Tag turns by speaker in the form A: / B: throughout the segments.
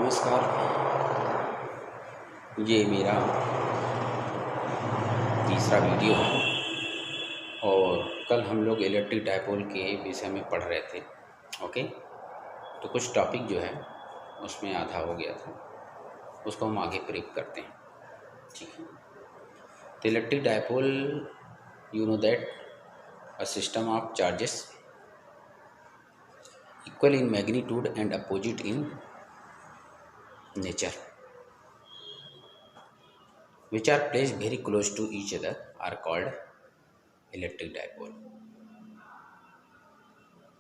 A: नमस्कार। ये मेरा तीसरा वीडियो है और कल हम लोग इलेक्ट्रिक डायपोल के विषय में पढ़ रहे थे। ओके, तो कुछ टॉपिक जो है उसमें आधा हो गया था, उसको हम आगे प्रयोग करते हैं। ठीक है, तो electric dipole you know that a system of charges equal in magnitude and opposite in nature which are placed very close to each other are called electric dipole.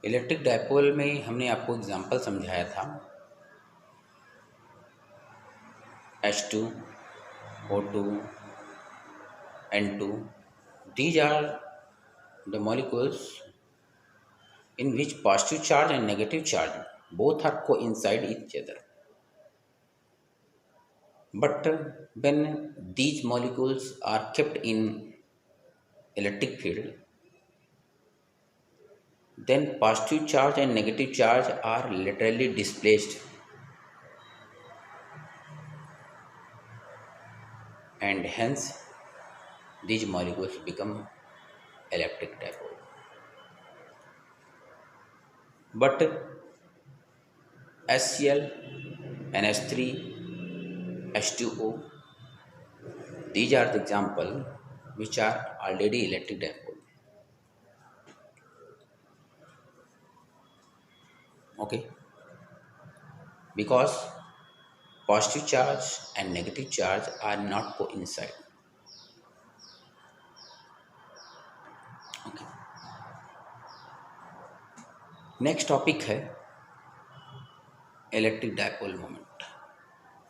A: Electric dipole में हमने आपको एग्जांपल समझाया था H2, O2, N2. These are the molecules in which positive charge and negative charge both are coincide each other. But when these molecules are kept in electric field, then positive charge and negative charge are laterally displaced and hence these molecules become electric dipole. But HCl, NH3, H2O, these are the example which are already electric dipole. Okay, because positive charge and negative charge are not coincide. Okay. Next topic है electric dipole moment.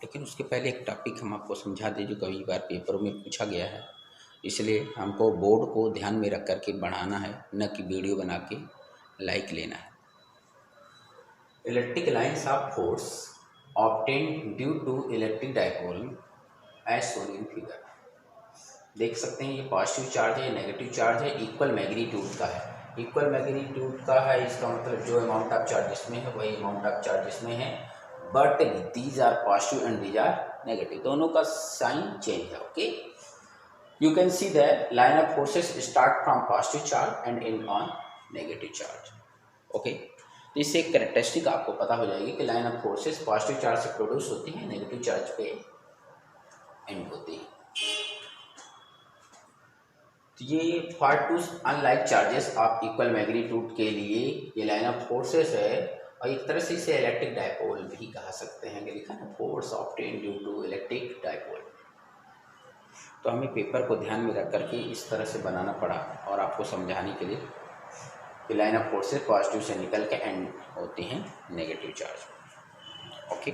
A: लेकिन उसके पहले एक topic हम आपको समझा दें जो कई बार पेपरों में पूछा गया है, इसलिए हमको बोर्ड को ध्यान में रख कर के बढ़ाना है, न कि वीडियो बना के लाइक लेना है। Electric lines of force obtained due to electric dipole as shown in figure. देख सकते हैं ये पॉजिटिव चार्ज है, नेगेटिव चार्ज है, इक्वल मैग्नीट्यूड का है। इक्वल मैग्नीट्यूड का है इसका मतलब जो अमाउंट ऑफ चार्ज इसमें है वही अमाउंट ऑफ चार्ज इसमें है, but these are positive and these are negative, दोनों का साइन चेंज है। Okay, you can see that line of forces start from positive charge and end on negative charge. Okay, तो इससे एक characteristic आपको पता हो जाएगी कि line of forces positive charge से प्रोड्यूस होती है, नेगेटिव चार्ज पे एंड होती है। तो ये for two unlike charges of equal magnitude के लिए ये लाइन ऑफ फोर्सेस है और एक तरह से इसे इलेक्ट्रिक डायपोल भी कहा सकते हैं कि लिखा ना force obtained due to electric dipole. तो हमें पेपर को ध्यान में रख करके इस तरह से बनाना पड़ा और आपको समझाने के लिए कि लाइन ऑफ फोर्सेस पॉजिटिव से निकल के एंड होती हैं नेगेटिव चार्ज। ओके,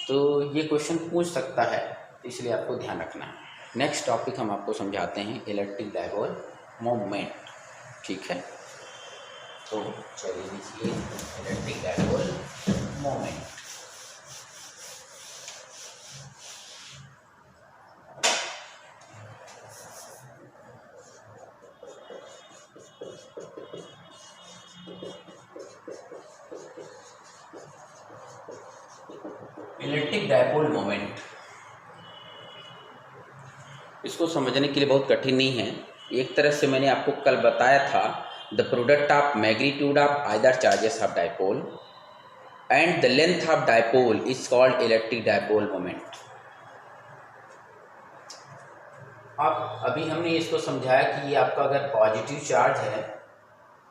A: तो ये क्वेश्चन पूछ सकता है, इसलिए आपको ध्यान रखना है। नेक्स्ट टॉपिक हम आपको समझाते हैं इलेक्ट्रिक डायपोल मोमेंट। ठीक है, तो चलिए लिखिए electric dipole moment. Electric dipole moment इसको समझने के लिए बहुत कठिन नहीं है। एक तरह से मैंने आपको कल बताया था the product of magnitude of either charges of dipole and the length of dipole is called electric dipole moment. अब अभी हमने इसको समझाया कि ये आपका अगर पॉजिटिव चार्ज है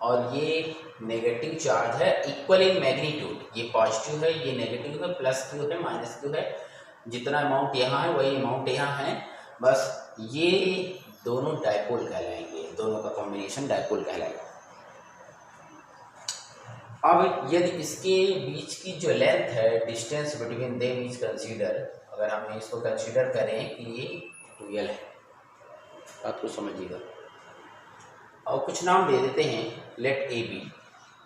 A: और ये नेगेटिव चार्ज है इक्वल इन मैग्नीट्यूड, ये पॉजिटिव है ये नेगेटिव है, प्लस क्यू है माइनस क्यू है, जितना अमाउंट यहाँ है वही अमाउंट यहाँ है, बस ये दोनों डायपोल कहलाएंगे, दोनों का कॉम्बिनेशन डायपोल कहलाएगा। अब यदि इसके बीच की जो लेंथ है, distance between them is consider, अगर हमने इसको कंसीडर करें कि ये 12 है, बात को समझिएगा और कुछ नाम दे देते हैं, लेट ए बी।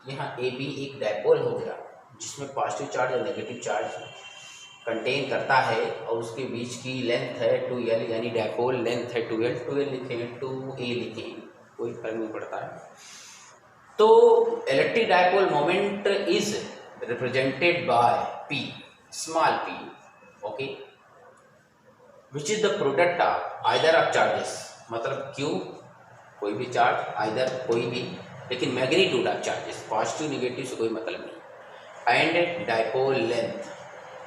A: यहाँ ए बी एक डायपोल हो गया जिसमें पॉजिटिव चार्ज और नेगेटिव चार्ज कंटेन करता है और उसके बीच की लेंथ है 2l, यानी डायपोल लेंथ है 2l। 2l लिखें 2a लिखें, कोई फर्क नहीं पड़ता है। तो electric dipole moment is represented by P। Small p, okay, which is the product of either of charges, मतलब q कोई भी चार्ज, आइदर कोई भी, लेकिन magnitude of charges, positive negative से कोई मतलब नहीं, एंड डायपोल लेंथ,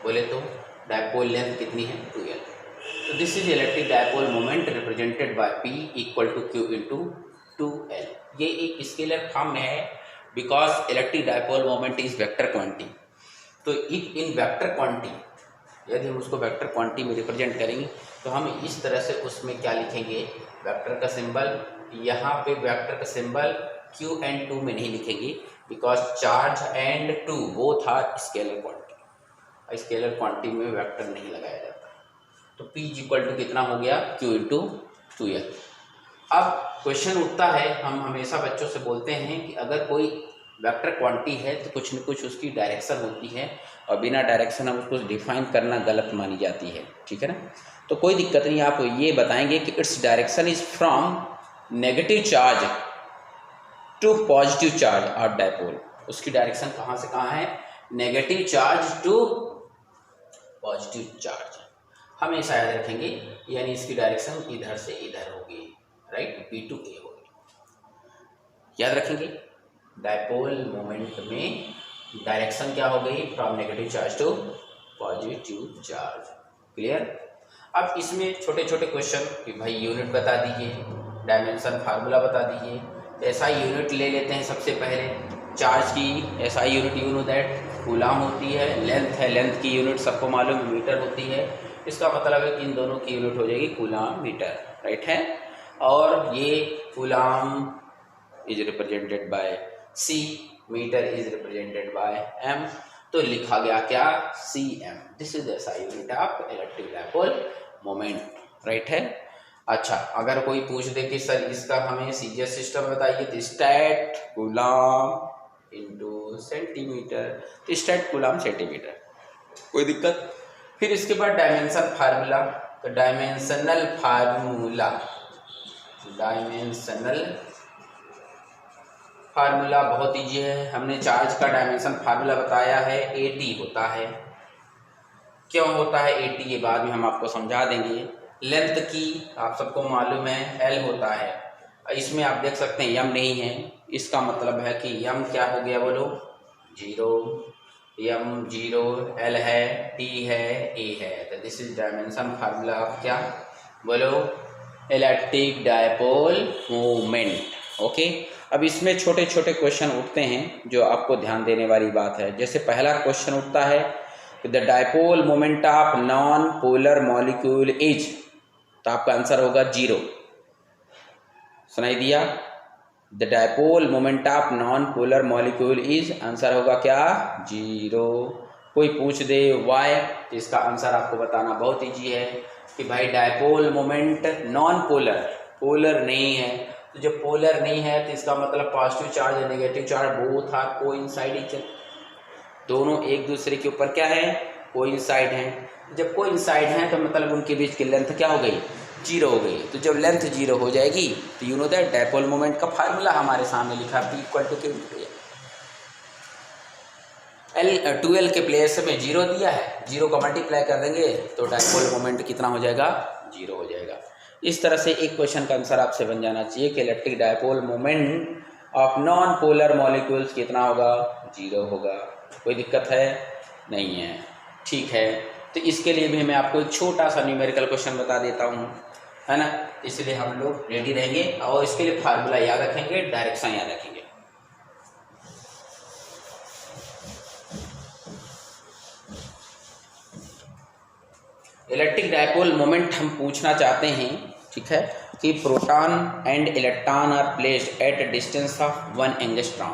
A: बोले तो डायपोल लेंथ कितनी है 2l। तो this is electric dipole moment represented by p equal to q into 2l। ये एक स्केलर फॉर्म में है because electric dipole moment is vector quantity. तो इफ इन वेक्टर क्वांटिटी, यदि हम उसको वेक्टर क्वांटिटी में रिप्रेजेंट करेंगे तो हम इस तरह से उसमें क्या लिखेंगे, वेक्टर का सिंबल, यहाँ पे वेक्टर का सिंबल q एंड 2 में नहीं लिखेंगे because charge and 2 both are scalar quantity, scalar quantity में वेक्टर नहीं लगाया जाता। तो p इक्वल टू कितना हो गया q इंटू 2l। अब क्वेश्चन उठता है, हम हमेशा बच्चों से बोलते हैं कि अगर कोई वेक्टर क्वांटिटी है तो कुछ न कुछ उसकी डायरेक्शन होती है और बिना डायरेक्शन हम उसको डिफाइन करना गलत मानी जाती है, ठीक है ना। तो कोई दिक्कत नहीं, आप ये बताएंगे कि its direction is from negative charge to positive charge of dipole. उसकी डायरेक्शन कहाँ से कहाँ है, negative charge to positive charge, हमेशा याद रखेंगे, यानी इसकी डायरेक्शन इधर से इधर होगी, राइट, B टू A होगी, याद रखेंगे। डायपोल मोमेंट में डायरेक्शन क्या हो गई, from negative charge to positive charge, clear. अब इसमें छोटे छोटे क्वेश्चन कि भाई यूनिट बता दीजिए, डायमेंशन फार्मूला बता दीजिए। SI यूनिट ले लेते हैं सबसे पहले, चार्ज की SI unit you know that coulomb होती है, लेंथ है, लेंथ की यूनिट सबको मालूम मीटर होती है, इसका मतलब है कि इन दोनों की यूनिट हो जाएगी कूलाम मीटर, राइट है। और ये coulomb is represented by C, metre is represented by M, तो लिखा गया क्या Cm, this is SI unit of electric dipole moment, right है। अच्छा, अगर कोई पूछ दे कि सर इसका हमें सीजीएस सिस्टम बताइए, तो स्टैट कूलाम इंटू सेंटीमीटर, तो स्टैट कूलाम सेंटीमीटर, कोई दिक्कत। फिर इसके बाद डायमेंशन फार्मूला, तो डायमेंशनल फार्मूला, डायमेंशनल फार्मूला बहुत ईजी है, हमने चार्ज का डायमेंशन फार्मूला बताया है, AT होता है। क्यों होता है AT, ये बाद में हम आपको समझा देंगे। लेंथ की आप सबको मालूम है L होता है, इसमें आप देख सकते हैं M नहीं है, इसका मतलब है कि M क्या हो गया बोलो 0, M 0, L है, T है, A है, तो this is dimension formula of क्या बोलो इलेक्ट्रिक डायपोल मोमेंट, ओके। अब इसमें छोटे छोटे क्वेश्चन उठते हैं जो आपको ध्यान देने वाली बात है। जैसे पहला क्वेश्चन उठता है the dipole moment of non polar molecule is, तो आपका आंसर होगा 0, सुनाई दिया, the dipole moment of non polar molecule is, answer होगा क्या 0। कोई पूछ दे वाई, तो इसका आंसर आपको बताना बहुत ईजी है कि भाई dipole moment non polar, polar नहीं है, तो जब पोलर नहीं है तो इसका मतलब पॉजिटिव चार्ज और negative charge both are coincide, दोनों एक दूसरे के ऊपर क्या है कोइंसाइड हैं। जब कोइंसाइड हैं तो मतलब उनके बीच की लेंथ क्या हो गई 0 हो गई। तो जब लेंथ 0 हो जाएगी तो you know that dipole moment का फार्मूला हमारे सामने लिखा P equal to Q L 2L के प्लेस में 0 दिया है, 0 का मल्टीप्लाई कर देंगे तो डायपोल मोमेंट कितना हो जाएगा 0 हो जाएगा। इस तरह से एक क्वेश्चन का आंसर आपसे बन जाना चाहिए कि electric dipole moment of non polar molecules कितना होगा 0 होगा। कोई दिक्कत है नहीं है, ठीक है। तो इसके लिए भी मैं आपको एक छोटा सा न्यूमेरिकल क्वेश्चन बता देता हूँ, है ना, इसलिए हम लोग रेडी रहेंगे और इसके लिए फार्मूला याद रखेंगे, डायरेक्शन याद रखेंगे। इलेक्ट्रिक डायपोल मोमेंट हम पूछना चाहते हैं, ठीक है, कि proton and electron are placed at a distance of 1 angstrom.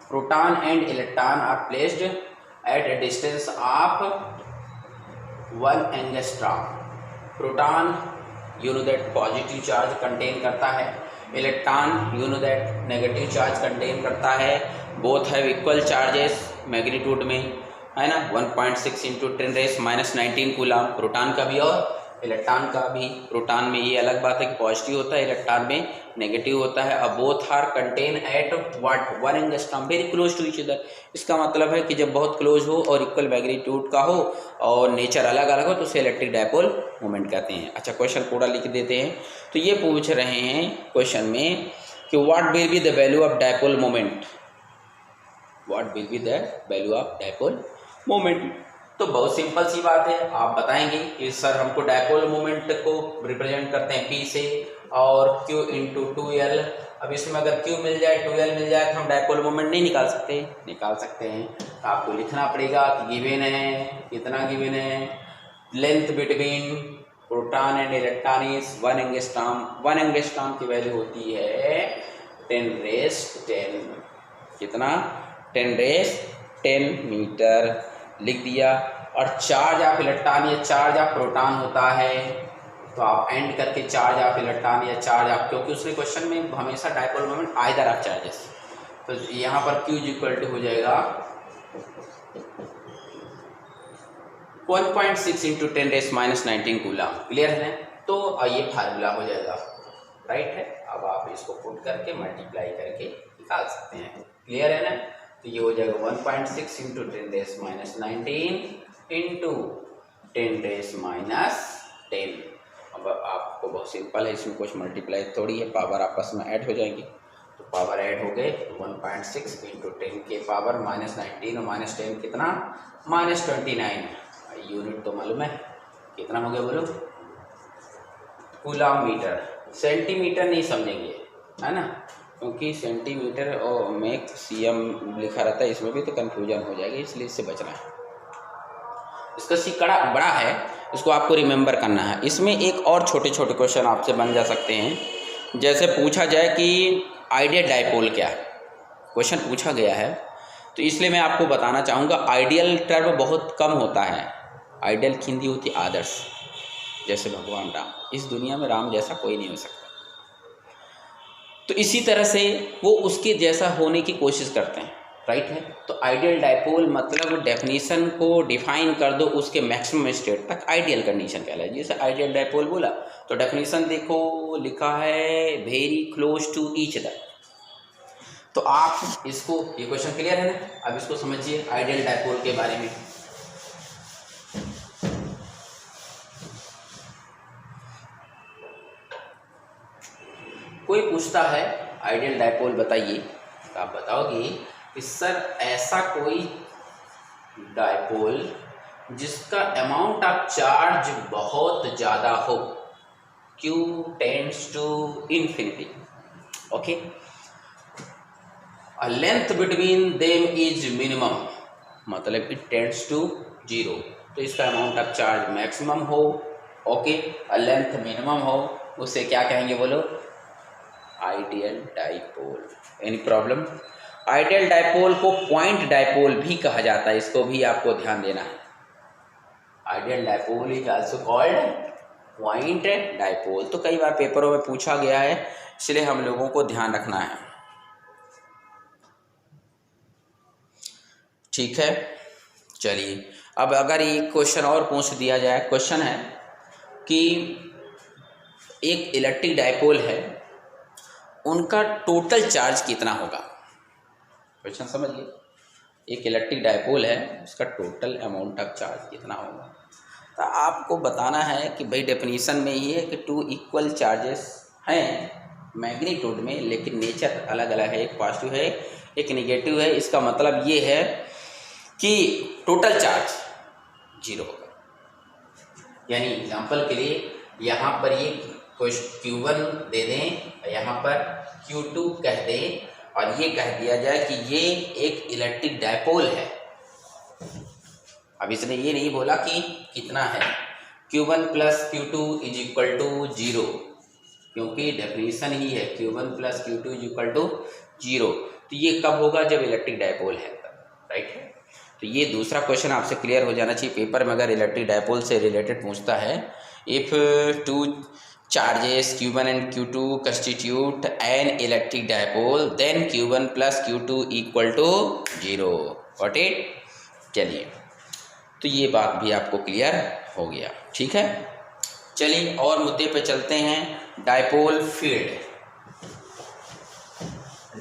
A: Proton and electron are placed at a distance of 1 angstrom. Proton you know that positive charge contain करता है, electron you know that negative charge contain करता है, both have equal charges magnitude में, है ना, 1.6 × 10⁻⁻19 coulomb proton का भी और इलेक्ट्रॉन का भी प्रोटॉन में ये अलग बात है कि पॉजिटिव होता है, इलेक्ट्रॉन में नेगेटिव होता है। अब both are contain at what 1 angstrom very close to each other. इसका मतलब है कि जब बहुत क्लोज हो और इक्वल मैग्नीट्यूड का हो और नेचर अलग अलग हो तो उसे इलेक्ट्रिक डायपोल मोमेंट कहते हैं। अच्छा, क्वेश्चन पूरा लिख देते हैं। तो ये पूछ रहे हैं क्वेश्चन में कि what will be the value of dipole moment, what will be the value of dipole moment. तो बहुत सिंपल सी बात है, आप बताएंगे कि सर हमको डायपोल मोमेंट को रिप्रेजेंट करते हैं P से और Q इंटू 2L। अब इसमें अगर Q मिल जाए 2L मिल जाए तो हम डायपोल मोमेंट नहीं निकाल सकते? निकाल सकते हैं। तो आपको लिखना पड़ेगा कि गिवन है, कितना गिवन है, length between proton and electron is 1 angstrom. 1 angstrom की वैल्यू होती है 10⁻10, कितना 10⁻10 मीटर लिख दिया। और चार्ज ऑफ इलेक्ट्रॉन या चार्ज ऑफ प्रोटॉन होता है, तो आप एंड करके चार्ज ऑफ इलेक्ट्रॉन या चार्ज ऑफ, क्योंकि उसने क्वेश्चन में हमेशा dipole moment either of charges, तो यहाँ पर Q इक्वल टू हो जाएगा 1.6 इंटू 10⁻19 कूलम। क्लियर है? तो ये फार्मूला हो जाएगा, राइट है। अब आप इसको पुट करके मल्टीप्लाई करके निकाल सकते हैं। क्लियर है ना? तो ये हो जाएगा 1.6 इंटू 10⁻19 इंटू 10⁻10। अब आपको बहुत सिंपल है, इसमें कुछ मल्टीप्लाई थोड़ी है, पावर आपस में ऐड हो जाएंगे। तो पावर ऐड हो गए 1.6 इंटू 10 के पावर -19 और -10 कितना -29। यूनिट तो मालूम है कितना हो गया बोलो? Coulomb metre. सेंटीमीटर नहीं समझेंगे, है ना, क्योंकि सेंटीमीटर और में CM लिखा रहता है, इसमें भी तो कंफ्यूजन हो जाएगी, इसलिए इससे बचना है। इसका सीकड़ा बड़ा है, इसको आपको रिमेंबर करना है। इसमें एक और छोटे छोटे क्वेश्चन आपसे बन जा सकते हैं। जैसे पूछा जाए कि आइडियल डायपोल क्या है, क्वेश्चन पूछा गया है, तो इसलिए मैं आपको बताना चाहूँगा आइडियल टर्म बहुत कम होता है। आइडियल की हिंदी होती है आदर्श। जैसे भगवान राम, इस दुनिया में राम जैसा कोई नहीं हो सकता, तो इसी तरह से वो उसके जैसा होने की कोशिश करते हैं, राइट है। तो आइडियल डायपोल मतलब डेफिनेशन को डिफाइन कर दो उसके मैक्सिमम स्टेट तक, आइडियल कंडीशन कहलाएगी। जैसे आइडियल डायपोल बोला तो डेफिनेशन देखो, लिखा है very close to each other. तो आप इसको, ये क्वेश्चन क्लियर है ना? अब इसको समझिए आइडियल डायपोल के बारे में। कोई पूछता है आइडियल डायपोल बताइए, तो आप बताओगे कि सर ऐसा कोई डायपोल जिसका अमाउंट ऑफ चार्ज बहुत ज़्यादा हो, Q tends to infinity, okay, length between them is minimum, मतलब इट टेंड्स टू 0, तो इसका अमाउंट ऑफ चार्ज मैक्सिमम हो, ओके, और लेंथ मिनिमम हो, उसे क्या कहेंगे बोलो? Ideal dipole. Any problem? Ideal dipole को पॉइंट डायपोल भी कहा जाता है, इसको भी आपको ध्यान देना है। Ideal dipole is also called point dipole. तो कई बार पेपरों में पूछा गया है, इसलिए हम लोगों को ध्यान रखना है, ठीक है। चलिए, अब अगर एक क्वेश्चन और पूछ दिया जाए, क्वेश्चन है कि एक इलेक्ट्रिक डायपोल है, उनका टोटल चार्ज कितना होगा? क्वेश्चन समझिए, एक इलेक्ट्रिक डायपोल है, उसका टोटल अमाउंट ऑफ चार्ज कितना होगा? तो आपको बताना है कि भाई डेफिनेशन में ये है कि 2 इक्वल चार्जेस हैं मैग्नीट्यूड में, लेकिन नेचर अलग अलग है, एक पॉजिटिव है एक नेगेटिव है। इसका मतलब ये है कि टोटल चार्ज 0 होगा। यानी एग्जांपल के लिए यहाँ पर ये Q1 दे दें, यहाँ पर Q2 कह दें, और ये कह दिया जाए कि ये एक इलेक्ट्रिक डायपोल है। अब इसने ये नहीं बोला कि कितना है, Q1 plus Q2 is equal to 0, क्योंकि डेफिनेशन ही है Q1 plus Q2 is equal to 0। तो ये कब होगा? जब इलेक्ट्रिक डायपोल है, राइट है। तो ये दूसरा क्वेश्चन आपसे क्लियर हो जाना चाहिए पेपर में, अगर इलेक्ट्रिक डायपोल से रिलेटेड पूछता है। If 2 charges Q1 and Q2 constitute an electric dipole, then Q1 plus Q2 equal to 0. Got it? चलिए, तो ये बात भी आपको क्लियर हो गया, ठीक है। चलिए और मुद्दे पे चलते हैं। डायपोल फील्ड,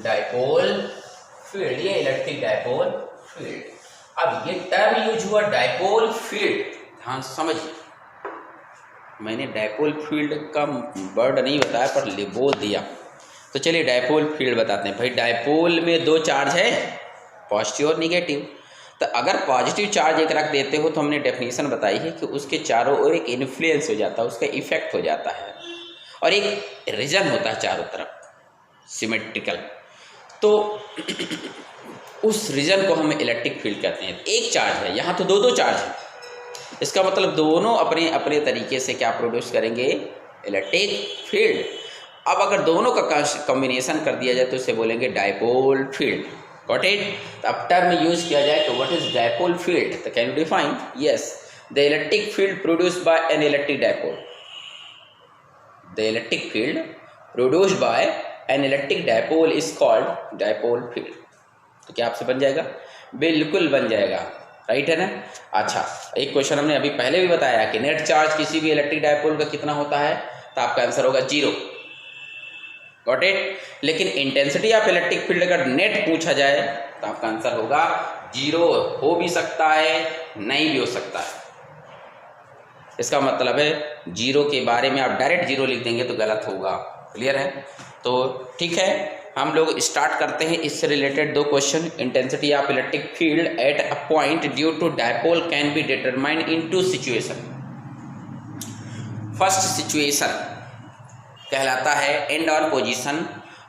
A: डायपोल फील्ड, ये इलेक्ट्रिक डायपोल फील्ड। अब ये टर्म यूज हुआ डायपोल फील्ड, ध्यान समझिए, मैंने डायपोल फील्ड का वर्ड नहीं बताया पर बोल दिया। तो चलिए डायपोल फील्ड बताते हैं। भाई डायपोल में दो चार्ज है, पॉजिटिव और निगेटिव। तो अगर पॉजिटिव चार्ज एक रख देते हो तो हमने डेफिनेशन बताई है कि उसके चारों ओर एक इन्फ्लुएंस हो जाता है, उसका इफेक्ट हो जाता है, और एक रीजन होता है चारों तरफ सिमेट्रिकल। तो उस रीजन को हम इलेक्ट्रिक फील्ड कहते हैं। एक चार्ज है, यहाँ तो दो दो चार्ज है, इसका मतलब दोनों अपने अपने तरीके से क्या प्रोड्यूस करेंगे, इलेक्ट्रिक फील्ड। अब अगर दोनों का कॉम्बिनेशन कर दिया जाए तो इसे बोलेंगे डायपोल फील्ड। Got it. तो अब टर्म यूज किया जाए तो व्हाट इज डायपोल फील्ड, तो can you define? Yes, the electric field produced by N electric dipole, the electric field produced by N electric dipole is called dipole field. तो क्या आपसे बन जाएगा? बिल्कुल बन जाएगा, राइट है ना। अच्छा, एक क्वेश्चन हमने अभी पहले भी बताया कि नेट चार्ज किसी भी इलेक्ट्रिक डायपोल का कितना होता है, तो आपका आंसर होगा 0। Got it. लेकिन इंटेंसिटी ऑफ इलेक्ट्रिक फील्ड अगर नेट पूछा जाए तो आपका आंसर होगा 0, हो भी सकता है नहीं भी हो सकता है। इसका मतलब है 0 के बारे में आप डायरेक्ट 0 लिख देंगे तो गलत होगा। क्लियर है? तो ठीक है, हम लोग स्टार्ट करते हैं इससे रिलेटेड दो question. Intensity of electric field at a point due to dipole can be determined in 2 situation. First situation कहलाता है एंड ऑन पोजीशन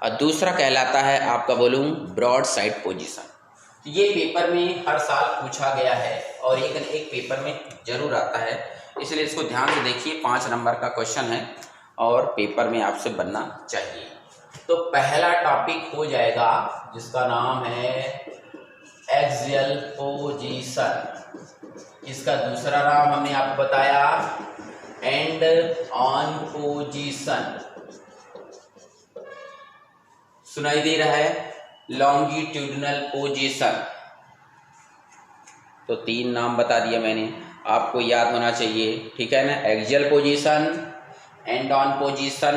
A: और दूसरा कहलाता है आपका बोलूँ ब्रॉड साइड पोजीशन। ये पेपर में हर साल पूछा गया है और एक पेपर में जरूर आता है, इसलिए इसको ध्यान से देखिए। 5 नंबर का क्वेश्चन है और पेपर में आपसे बनना चाहिए। तो पहला टॉपिक हो जाएगा जिसका नाम है एक्सियल पोजीशन। इसका दूसरा नाम हमने आपको बताया एंड ऑन पोजीशन। सुनाई दे रहा है? Longitudinal position. तो 3 नाम बता दिया मैंने, आपको याद होना चाहिए, ठीक है ना। Axial position, end on position,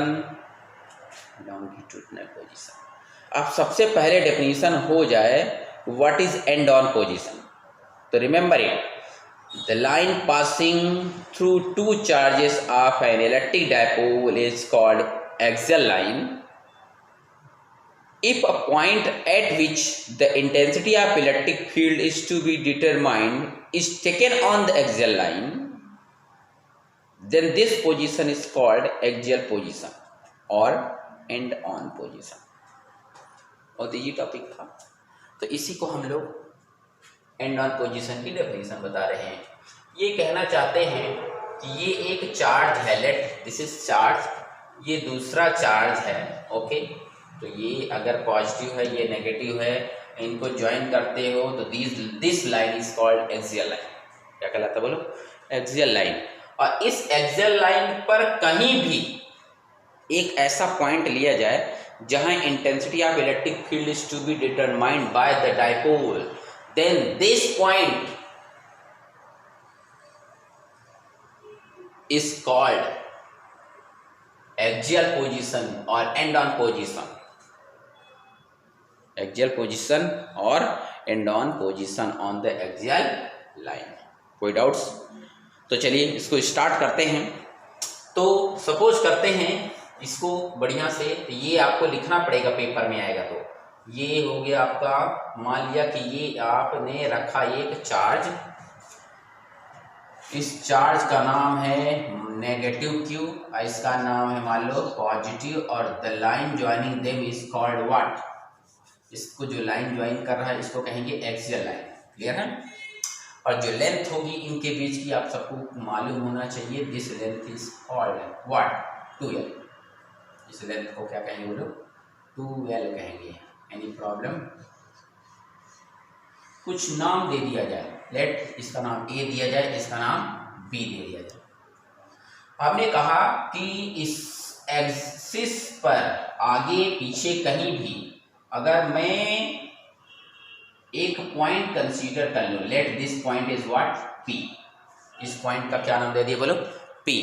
A: longitudinal position. अब सबसे पहले डेफिनेशन हो जाए what is end on position. तो remember it, the line passing through 2 charges of an electric dipole is called axial line if a point at which the intensity of electric field is to be determined is taken on the axial line, then this position is called axial position or end on position। और ये topic था, तो इसी को हम लोग and on position की definition बता रहे हैं। ये कहना चाहते हैं कि ये एक चार्ज है, लेट दिस इज चार्ज, ये दूसरा चार्ज है, ओके। तो ये अगर पॉजिटिव है, ये नेगेटिव है, इनको ज्वाइन करते हो तो this line is called axial line. क्या कहलाता है बोलो? Axial line. और इस एक्सियल लाइन पर कहीं भी एक ऐसा पॉइंट लिया जाए जहां intensity of electric field is to be determined by the dipole, then this point is called axial position और end on position. Axial position और end on position on the axial line. कोई doubts? तो चलिए इसको start करते हैं। तो suppose करते हैं इसको बढ़िया से, तो ये आपको लिखना पड़ेगा, पेपर में आएगा। तो ये हो गया आपका, मान लिया कि ये आपने रखा एक चार्ज, इस चार्ज का नाम है नेगेटिव क्यू और इसका नाम है मान लो पॉजिटिव, और the line joining them is called what, इसको जो लाइन ज्वाइन कर रहा है इसको कहेंगे एक्सियल लाइन। क्लियर है? और जो लेंथ होगी इनके बीच की आप सबको मालूम होना चाहिए, this length is called what, 2l। इस लेंथ को क्या कहेंगे बोलो? 2l कहेंगे। Any problem? कुछ नाम दे दिया जाए, लेट इसका नाम A दिया जाए, इसका नाम B दे दिया जाए। हमने कहा कि इस एक्सिस पर आगे पीछे कहीं भी अगर मैं एक पॉइंट कंसीडर कर लूं, let this point is what, P। इस पॉइंट का क्या नाम दे दिया बोलो? P।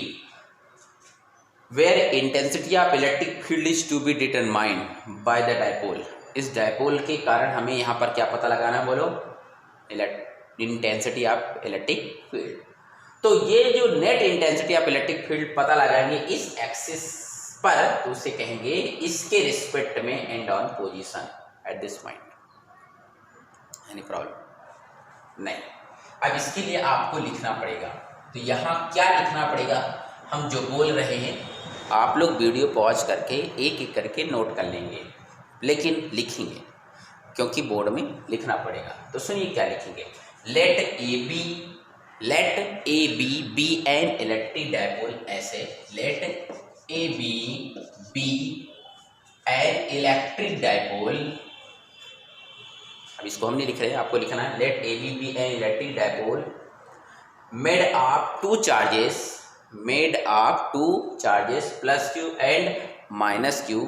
A: Where intensity of electric field is to be determined by the dipole. इस डायपोल के कारण हमें यहाँ पर क्या पता लगाना है, बोलो, इंटेंसिटी ऑफ इलेक्ट्रिक फील्ड। तो ये जो net intensity of electric field पता लगाएंगे इस एक्सिस पर, तो उसे कहेंगे इसके रिस्पेक्ट में and on position at this point. Any problem नहीं। अब इसके लिए आपको लिखना पड़ेगा, तो यहाँ क्या लिखना पड़ेगा, हम जो बोल रहे हैं आप लोग वीडियो पॉज करके एक एक करके नोट कर लेंगे, लेकिन लिखेंगे क्योंकि बोर्ड में लिखना पड़ेगा। तो सुनिए क्या लिखेंगे, let A B be an electric dipole, ऐसे let A B an electric dipole. अब इसको हम नहीं लिख रहे हैं, आपको लिखना है let A B an electric dipole made of two charges plus Q and minus Q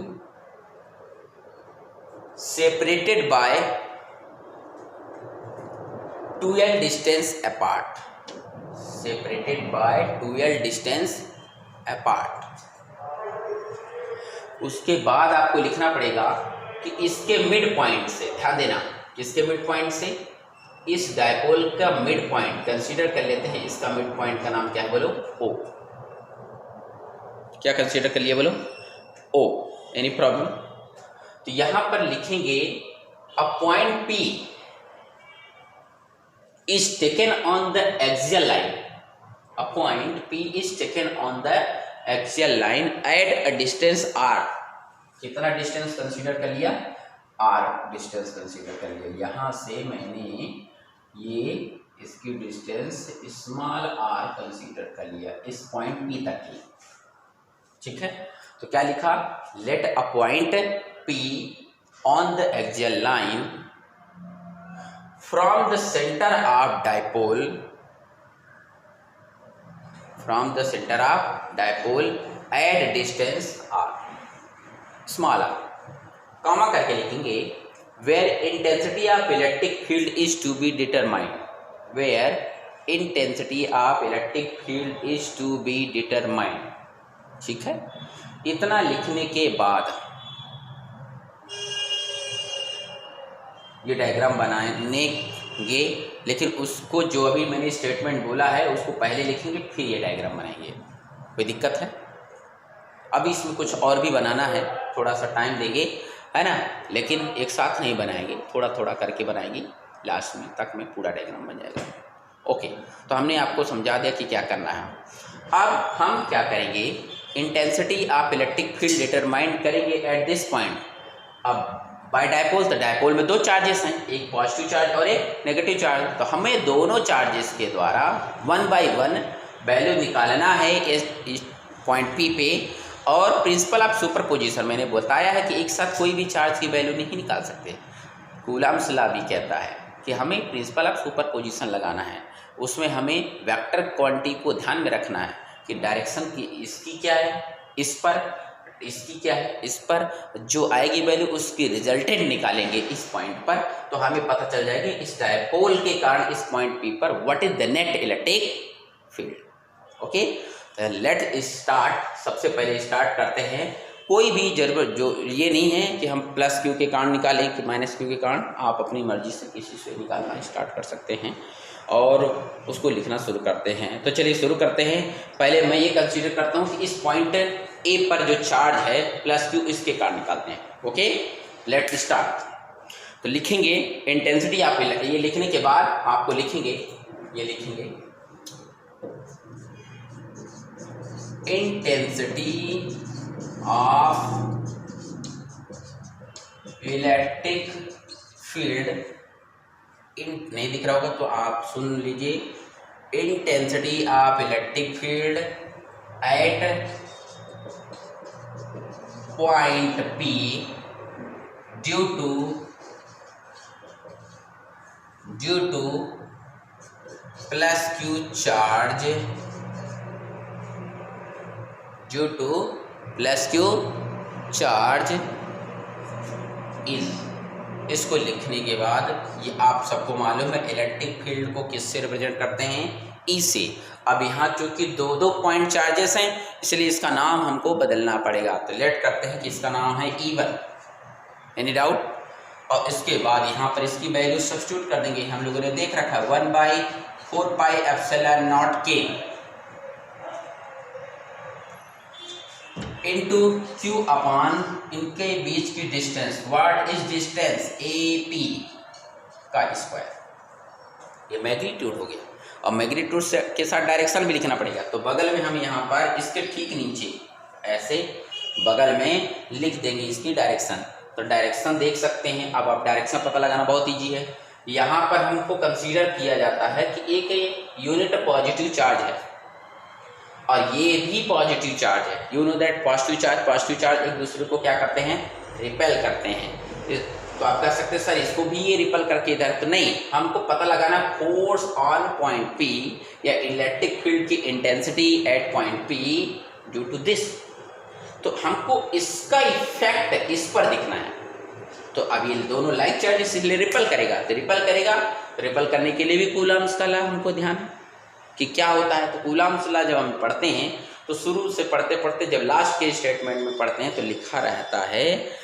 A: separated by 2l distance apart, separated by 2l distance apart। उसके बाद आपको लिखना पड़ेगा कि इसके मिड पॉइंट से, ध्यान देना, किसके मिड पॉइंट से, इस डायपोल का मिड पॉइंट कंसीडर कर लेते हैं। इसका मिड पॉइंट का नाम क्या है, बोलो, ओ। क्या कंसीडर कर लिया, बोलो, ओ। Any problem? तो यहां पर लिखेंगे अ point P is taken on the axial line, a point P is taken on the axial line at a distance r। कितना डिस्टेंस कंसीडर कर लिया, r डिस्टेंस कंसीडर कर लिया। यहां से मैंने ये इसकी डिस्टेंस स्मॉल r कंसीडर कर लिया इस पॉइंट P तक की, ठीक है। तो क्या लिखा, let a point P on the axial line from the center of dipole at distance r, small r, comma करके लिखेंगे where intensity of electric field is to be determined, where intensity of electric field is to be determined, ठीक है। इतना लिखने के बाद ये diagram बनाएंगे, लेकिन उसको जो अभी मैंने स्टेटमेंट बोला है उसको पहले लिखेंगे फिर ये डायग्राम बनाएंगे। कोई दिक्कत है? अभी इसमें कुछ और भी बनाना है, थोड़ा सा टाइम देंगे, है ना, लेकिन एक साथ नहीं बनाएंगे, थोड़ा थोड़ा करके बनाएंगे, लास्ट में तक में पूरा डायग्राम बन जाएगा। ओके, तो हमने आपको समझा दिया कि क्या करना है। अब हम क्या करेंगे, intensity of electric field determine करेंगे एट दिस पॉइंट। अब बाय डायपोल, तो डायपोल में दो चार्जेस हैं, एक पॉजिटिव चार्ज और एक नेगेटिव चार्ज। तो हमें दोनों चार्जेस के द्वारा 1 by 1 वैल्यू निकालना है इस पॉइंट P पे। और प्रिंसिपल ऑफ सुपरपोजिशन मैंने बताया है कि एक साथ कोई भी चार्ज की वैल्यू नहीं निकाल सकते। कूलम्ब्स लॉ भी कहता है कि हमें प्रिंसिपल ऑफ सुपरपोजिशन लगाना है, उसमें हमें वेक्टर क्वांटिटी को ध्यान में रखना है कि डायरेक्शन की इसकी क्या है, इस पर, इसकी क्या है, इस पर, जो आएगी वैल्यू उसकी रिजल्टेंट निकालेंगे इस पॉइंट पर, तो हमें पता चल जाएगा इस डायपोल के कारण इस पॉइंट P पर what is the net electric field. Okay, let start. सबसे पहले स्टार्ट करते हैं, कोई भी जरूरत जो ये नहीं है कि हम प्लस क्यू के कारण निकालें कि माइनस क्यू के कारण, आप अपनी मर्जी से किसी से निकालना स्टार्ट कर सकते हैं और उसको लिखना शुरू करते हैं। तो चलिए शुरू करते हैं। पहले मैं ये कंसीडर करता हूँ कि इस पॉइंट ए पर जो चार्ज है प्लस क्यू, इसके कारण निकालते हैं। Okay, let start. तो लिखेंगे इंटेंसिटी आप, ये लिखने के बाद आपको लिखेंगे, ये लिखेंगे इंटेंसिटी ऑफ इलेक्ट्रिक फील्ड, नहीं दिख रहा होगा तो आप सुन लीजिए, intensity of electric field at point P due two plus Q charge, due two plus Q charge in. इसको लिखने के बाद ये आप सबको मालूम है इलेक्ट्रिक फील्ड को किससे रिप्रेजेंट करते हैं, ई से। अब यहाँ चूंकि दो दो पॉइंट चार्जेस हैं इसलिए इसका नाम हमको बदलना पड़ेगा। तो लेट करते हैं कि इसका नाम है E1। Any doubt? और इसके बाद यहाँ पर इसकी वैल्यू सब्स्टिट्यूट कर देंगे। हम लोगों ने देख रखा है 1/4πε0k इंटू क्यू अपान इनके बीच की distance. What is distance? AP का स्क्वायर। ये मैग्नीट्यूड हो गया। और मैग्नीट्यूड के साथ डायरेक्शन भी लिखना पड़ेगा। तो बगल में हम यहाँ पर इसके ठीक नीचे ऐसे बगल में लिख देंगे इसकी डायरेक्शन। तो डायरेक्शन देख सकते हैं। अब आप डायरेक्शन पता लगाना बहुत ईजी है। यहाँ पर हमको कंसीडर किया जाता है कि एक यूनिट पॉजिटिव चार्ज है और ये भी पॉजिटिव चार्ज है। You know that positive charge एक दूसरे को क्या करते हैं? रिपेल करते हैं। तो आप कह सकते हैं सर इसको भी ये रिपेल करके इधर, तो नहीं, हमको पता लगाना फोर्स ऑन पॉइंट P या इलेक्ट्रिक फील्ड की intensity at point P due to this. तो हमको इसका इफेक्ट इस पर दिखना है। तो अब ये दोनों लाइक चार्जेस इसलिए रिपेल करेगा, तो रिपेल करने के लिए भी कूलम्स का लॉ हमको ध्यान है कि क्या होता है। तो कूलम्स लॉ जब हम पढ़ते हैं तो शुरू से पढ़ते पढ़ते जब लास्ट के स्टेटमेंट में पढ़ते हैं तो लिखा रहता है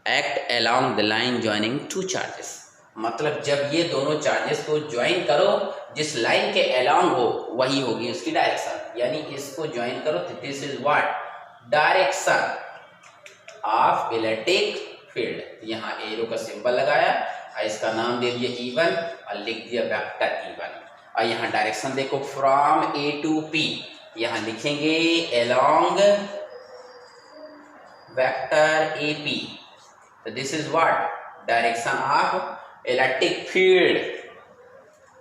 A: act along the line joining two charges. मतलब जब ये दोनों चार्जेस को ज्वाइन करो, जिस लाइन के अलोंग हो वही होगी उसकी डायरेक्शन। यानी इसको ज्वाइन करो तो this is what? Direction of electric field. यहाँ एरो का सिंबल लगाया और इसका नाम दे दिया E1 और लिख दिया वेक्टर E1। और यहाँ डायरेक्शन देखो फ्रॉम A to P। यहाँ लिखेंगे अलोंग वेक्टर AP। तो this is what? Direction of electric field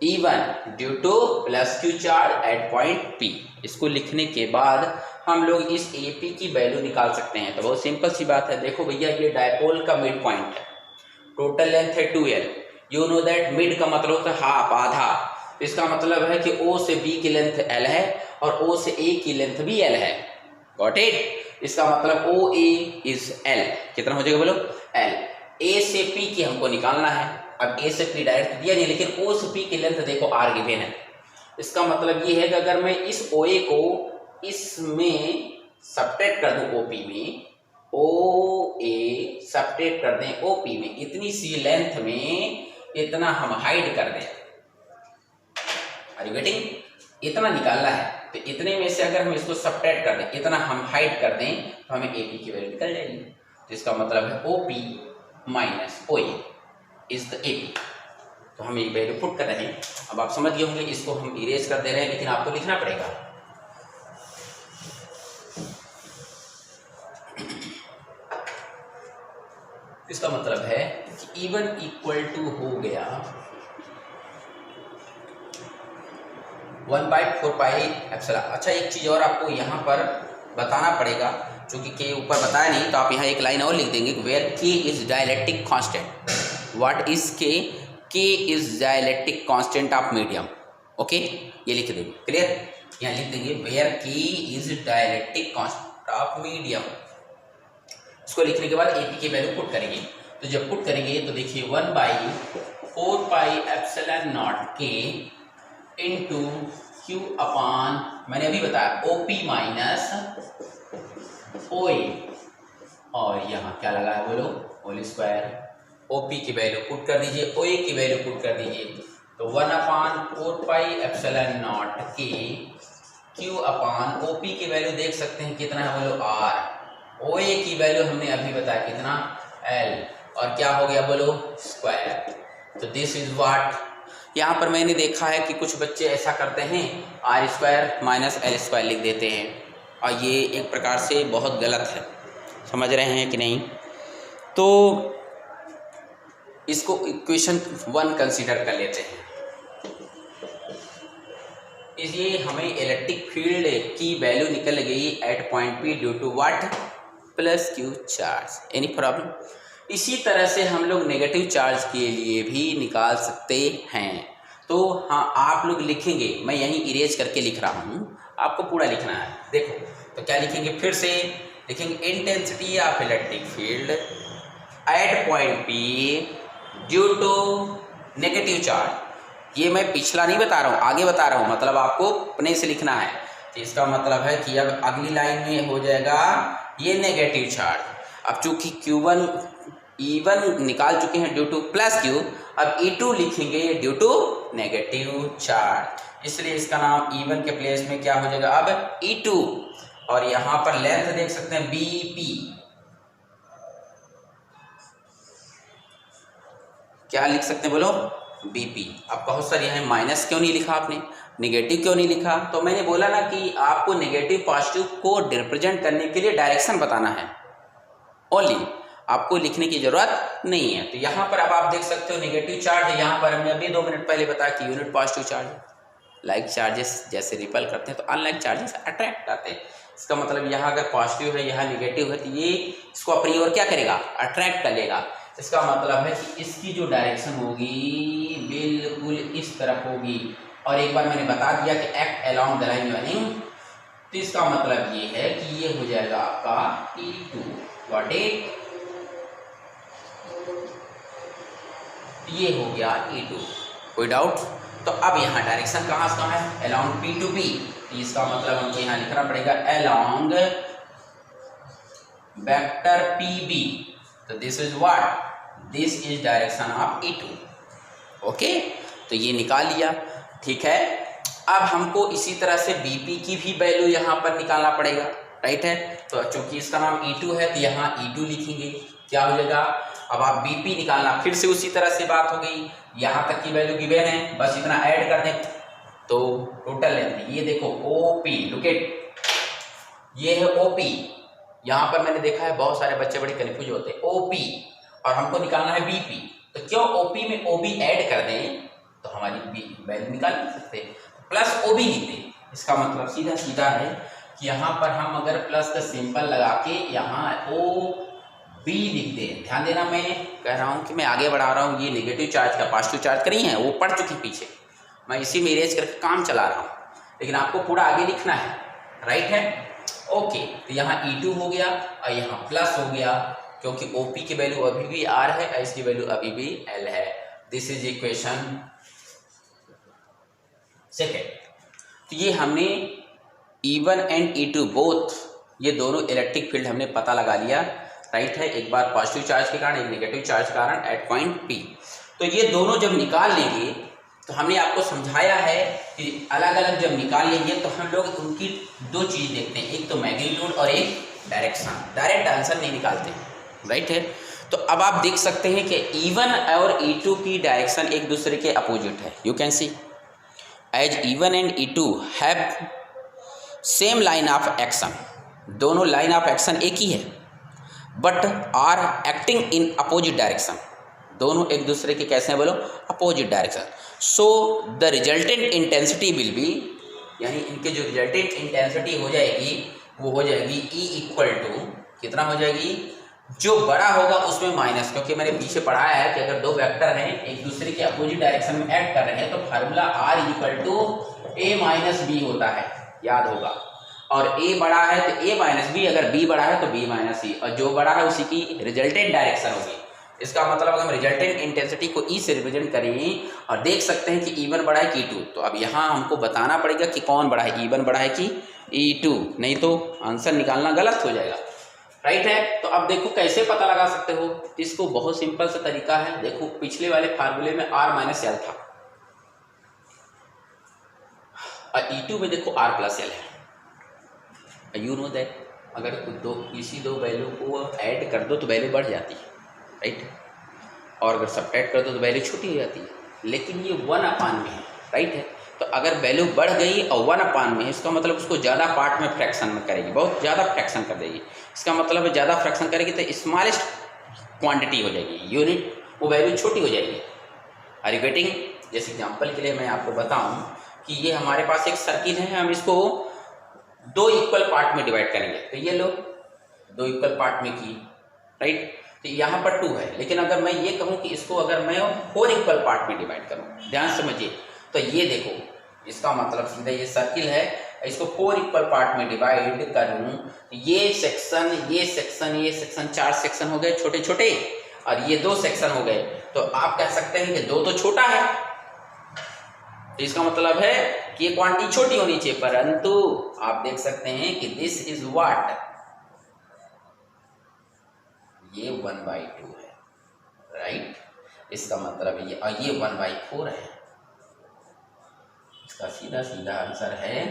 A: E1 due two plus Q charge at point P। इसको लिखने के बाद हम लोग इस AP की वैल्यू निकाल सकते हैं। तो बहुत सिंपल सी बात है। देखो भैया ये डायपोल का मिड पॉइंट है, टोटल लेंथ है 2L। You know that mid का मतलब होता है हाफ, आधा। इसका मतलब है कि O से B की लेंथ L है और O से A की लेंथ भी L है। Got it? इसका मतलब OA इज L। कितना हो जाएगा बोलो? L। A से P की हमको निकालना है। अब A से P डायरेक्ट दिया नहीं, लेकिन O से P की लेंथ देखो R गिवन है। इसका मतलब ये है कि अगर मैं इस OA को इसमें सब्ट्रैक्ट कर दूं OP में, OA सब्ट्रैक्ट कर दें OP में, इतनी सी लेंथ में इतना हम हाइड कर दें। Are you getting? इतना निकालना है। तो इतने में से अगर हम इसको सब्ट्रैक्ट कर दें, इतना हम हाइड कर दें, तो हमें AP की वैल्यू निकल जाएगी। तो इसका मतलब है OP minus OA is the AP। तो हम ये वैल्यू पुट कर रहे हैं। अब आप समझ गए होंगे, इसको हम इरेज कर दे रहे हैं, लेकिन आपको लिखना पड़ेगा। इसका मतलब है कि E1 इक्वल टू हो गया 1/4πε। अच्छा, एक चीज और आपको यहाँ पर बताना पड़ेगा, चूंकि के ऊपर बताया नहीं तो आप यहाँ एक लाइन और लिख देंगे, वेयर के is dielectric constant. What is के? के is dielectric constant of medium. Okay, ये लिख देंगे। क्लियर? यहाँ लिख देंगे वेयर के is dielectric constant of medium. इसको लिखने के बाद AP की वैल्यू पुट करेंगे। तो जब पुट करेंगे तो देखिए 1/4πε0k इंटू Q अपान, मैंने अभी बताया OP माइनस OA, और यहाँ क्या लगा है बोलो? Whole square. OP की वैल्यू पुट कर दीजिए, OA की वैल्यू पुट कर दीजिए। तो 1/4πε0k Q अपान OP की वैल्यू देख सकते हैं कितना है बोलो? R। OA की वैल्यू हमने अभी बताया कितना? L। और क्या हो गया बोलो? स्क्वायर। तो दिस इज व्हाट? यहाँ पर मैंने देखा है कि कुछ बच्चे ऐसा करते हैं, R square minus L square लिख देते हैं, और ये एक प्रकार से बहुत गलत है। समझ रहे हैं कि नहीं? तो इसको इक्वेशन 1 कंसीडर कर लेते हैं। इसलिए हमें इलेक्ट्रिक फील्ड की वैल्यू निकल गई at point P due to what? Plus Q चार्ज। Any problem? इसी तरह से हम लोग नेगेटिव चार्ज के लिए भी निकाल सकते हैं। तो हाँ, आप लोग लिखेंगे, मैं यहीं इरेज करके लिख रहा हूँ, आपको पूरा लिखना है। देखो तो क्या लिखेंगे? फिर से लिखेंगे intensity of electric field at point P due to negative charge. ये मैं पिछला नहीं बता रहा हूँ, आगे बता रहा हूँ, मतलब आपको अपने से लिखना है। तो इसका मतलब है कि अब अगली लाइन में हो जाएगा ये नेगेटिव चार्ज। अब चूंकि Q1 E1 निकाल चुके हैं ड्यू टू प्लस Q, अब E2 लिखेंगे ड्यू टू नेगेटिव चार्ज, इसलिए इसका नाम E1 के प्लेस में क्या हो जाएगा अब E2। और यहाँ पर लेंथ देख सकते हैं BP, क्या लिख सकते हैं बोलो BP। अब कहो सर यहाँ माइनस क्यों नहीं लिखा आपने, नेगेटिव क्यों नहीं लिखा? तो मैंने बोला ना कि आपको नेगेटिव पॉजिटिव को रिप्रेजेंट करने के लिए डायरेक्शन बताना है ओनली, आपको लिखने की जरूरत नहीं है। तो यहाँ पर अब आप देख सकते हो नेगेटिव चार्ज है, यहाँ पर हमने अभी 2 मिनट पहले बताया कि यूनिट पॉजिटिव चार्ज है। लाइक चार्जेस जैसे रिपल करते हैं तो अनलाइक चार्जेस अट्रैक्ट आते हैं। इसका मतलब यहाँ अगर पॉजिटिव है यहाँ नेगेटिव है तो ये इसको अपनी ओर क्या करेगा, अट्रैक्ट कर लेगा। इसका मतलब है कि इसकी जो डायरेक्शन होगी बिल्कुल इस तरफ होगी। और एक बार मैंने बता दिया कि act along the line running, तो इसका मतलब ये है कि ये हो जाएगा आपका E2, गॉट इट, ये हो गया E2, कोई डाउट? तो अब यहाँ डायरेक्शन कहाँ से कहाँ है, अलोंग P to P, इसका मतलब हमको यहाँ लिखना पड़ेगा अलोंग वेक्टर PB। तो this is what, this is direction of E2। Okay, तो ये निकाल लिया, ठीक है। अब हमको इसी तरह से BP की भी वैल्यू यहाँ पर निकालना पड़ेगा, राइट है। तो चूंकि इसका नाम E2 है तो यहाँ E2 लिखेंगे, क्या हो जाएगा। अब आप BP निकालना, फिर से उसी तरह से बात हो गई, यहाँ तक की वैल्यू गिवन है, बस इतना ऐड कर दें तो टोटल लेंथ ये देखो OP, लुक एट, ये है OP। यहाँ पर मैंने देखा है बहुत सारे बच्चे बड़े कंफ्यूज होते हैं, OP और हमको निकालना है BP, तो क्यों OP में OB ऐड कर दें तो हमारी वैल्यू निकाल नहीं सकते, प्लस OB लिख दें। इसका मतलब सीधा सीधा है कि यहाँ पर हम अगर प्लस का सिंबल लगा के यहाँ OB लिख दें। ध्यान देना, मैं कह रहा हूँ कि मैं आगे बढ़ा रहा हूँ, ये नेगेटिव चार्ज का पॉजिटिव चार्ज करी है वो पढ़ चुकी पीछे, मैं इसी में इरेज करके काम चला रहा हूँ, लेकिन आपको पूरा आगे लिखना है, राइट है। ओके, तो यहाँ E2 हो गया और यहाँ प्लस हो गया, क्योंकि OP की वैल्यू अभी भी R है और इसकी वैल्यू अभी भी L है। This is equation second. तो ये हमने E1 एंड E2 बोथ, ये दोनों इलेक्ट्रिक फील्ड हमने पता लगा लिया, राइट है। एक बार पॉजिटिव चार्ज के कारण, एक नेगेटिव चार्ज के कारण एट पॉइंट P। तो ये दोनों जब निकाल लेंगे तो हमने आपको समझाया है कि अलग अलग जब निकाल लेंगे तो हम लोग उनकी 2 चीज़ देखते हैं, एक तो मैग्नीट्यूड और एक डायरेक्शन। डायरेक्ट आंसर नहीं निकालते, राइट है। तो अब आप देख सकते हैं कि E1 और E2 की डायरेक्शन एक दूसरे के अपोजिट है। You can see as E1 and E2 have same line of action, दोनों लाइन ऑफ एक्शन एक ही है, but are acting in opposite direction. दोनों एक दूसरे के कैसे हैं बोलो, opposite direction. So the resultant intensity will be, यानी इनके जो रिजल्टेंट इंटेंसिटी हो जाएगी वो हो जाएगी E इक्वल टू, कितना हो जाएगी, जो बड़ा होगा उसमें माइनस, क्योंकि मैंने पीछे पढ़ाया है कि अगर 2 वेक्टर हैं एक दूसरे के अपोजिट डायरेक्शन में एक्ट कर रहे हैं तो formula R equal to A minus B होता है, याद होगा। और A बड़ा है तो A माइनस B, अगर B बड़ा है तो B माइनस C, और जो बड़ा है उसी की रिजल्टेंट डायरेक्शन होगी। इसका मतलब अगर हम रिजल्टेंट इंटेंसिटी को E से रिप्रेजेंट करेंगे और देख सकते हैं कि E1 बड़ा है कि E2, तो अब यहाँ हमको बताना पड़ेगा कि कौन बड़ा है, E1 बड़ा है कि E2, नहीं तो आंसर निकालना गलत हो जाएगा, राइट है। तो अब देखो कैसे पता लगा सकते हो, इसको बहुत सिंपल सा तरीका है। देखो पिछले वाले फार्मूले में R माइनस L था और E2 में देखो R प्लस L है। यू नो दैट अगर किसी दो वैल्यू को ऐड कर दो तो वैल्यू बढ़ जाती है, राइट, और अगर सब्ट्रैक्ट कर दो तो वैल्यू छोटी हो जाती है, लेकिन ये 1/, में है, राइट है। तो अगर वैल्यू बढ़ गई और 1/, में है, इसका मतलब उसको ज़्यादा पार्ट में फ्रैक्शन में करेगी, बहुत ज़्यादा फ्रैक्शन कर देगी। इसका मतलब है ज़्यादा फ्रैक्शन करेगी तो स्मॉलेस्ट क्वांटिटी हो जाएगी, यूनिट, वो वैल्यू छोटी हो जाएगी। Are you getting? जैसे एग्जाम्पल के लिए मैं आपको बताऊँ कि ये हमारे पास एक सर्किल है, हम इसको 2 इक्वल पार्ट में डिवाइड करेंगे, तो ये लो 2 इक्वल पार्ट में की, राइट। तो यहाँ पर 2 है, लेकिन अगर मैं ये कहूँ कि इसको अगर मैं 4 इक्वल पार्ट में डिवाइड करूँ, ध्यान समझिए, तो ये देखो इसका मतलब सीधा ये सर्किल है, इसको 4 इक्वल पार्ट में डिवाइड करूँ, ये सेक्शन ये सेक्शन ये सेक्शन 4 सेक्शन हो गए छोटे छोटे, और ये 2 सेक्शन हो गए। तो आप कह सकते हैं कि 2 तो छोटा है, तो इसका मतलब है कि ये क्वांटिटी छोटी होनी चाहिए, परंतु आप देख सकते हैं कि दिस इज व्हाट, ये 1/2 है, राइट। इसका मतलब ये 1/4 है। इसका सीधा सीधा आंसर है